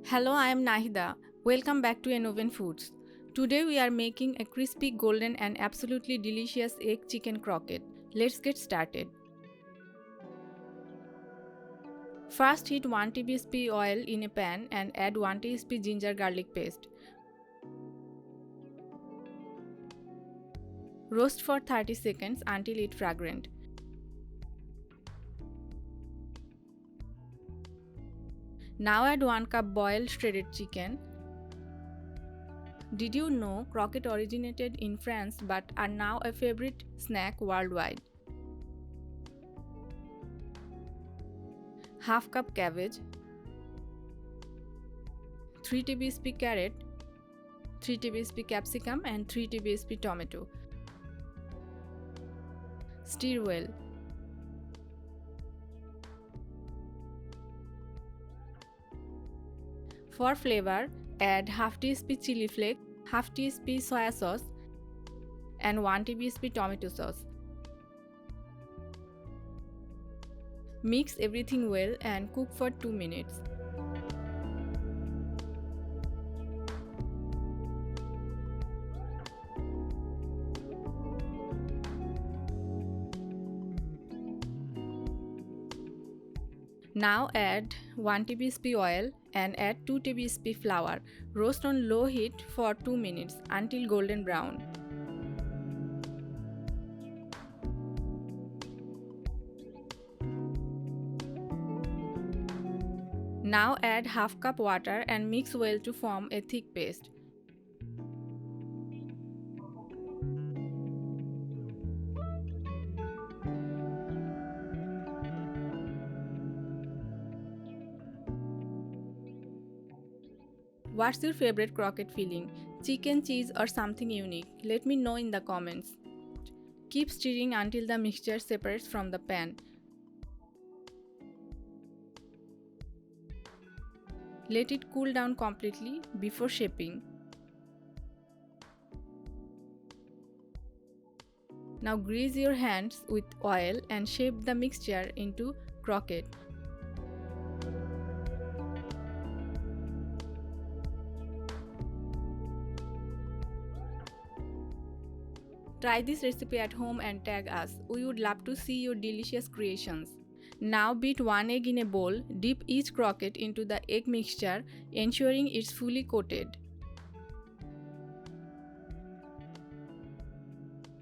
Hello, I am Nahida. Welcome back to Enoven Foods. Today we are making a crispy, golden and absolutely delicious egg chicken croquette. Let's get started. First heat 1 tablespoon oil in a pan and add 1 teaspoon ginger garlic paste. Roast for 30 seconds until it's fragrant. Now add 1 cup boiled shredded chicken. Did you know croquettes originated in France but are now a favorite snack worldwide? Half cup cabbage, 3 tablespoon carrot, 3 tablespoon capsicum and 3 tablespoon tomato. Stir well. For flavor, add half teaspoon chili flake, half teaspoon soya sauce and 1 tablespoon tomato sauce. Mix everything well and cook for 2 minutes. Now add 1 tablespoon oil and add 2 tablespoon flour. Roast on low heat for 2 minutes until golden brown. Now add half cup water and mix well to form a thick paste. What's your favorite croquette filling? Chicken, cheese or something unique? Let me know in the comments. Keep stirring until the mixture separates from the pan. Let it cool down completely before shaping. Now grease your hands with oil and shape the mixture into croquette. Try this recipe at home and tag us. We would love to see your delicious creations. Now beat 1 egg in a bowl, dip each croquette into the egg mixture, ensuring it's fully coated.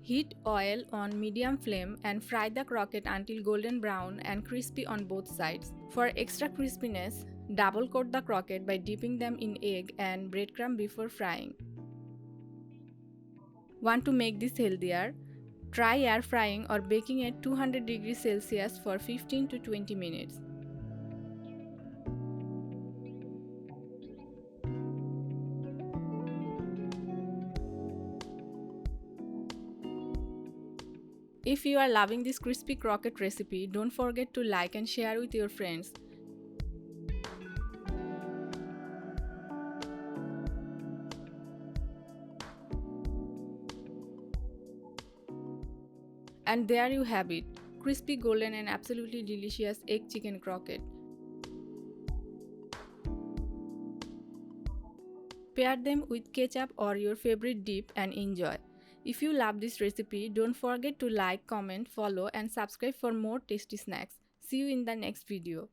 Heat oil on medium flame and fry the croquette until golden brown and crispy on both sides. For extra crispiness, double coat the croquette by dipping them in egg and breadcrumb before frying. Want to make this healthier? Try air frying or baking at 200 degrees Celsius for 15 to 20 minutes. If you are loving this crispy croquette recipe, don't forget to like and share with your friends. And there you have it, crispy, golden and absolutely delicious egg chicken croquette. Pair them with ketchup or your favorite dip and enjoy. If you love this recipe, don't forget to like, comment, follow and subscribe for more tasty snacks. See you in the next video.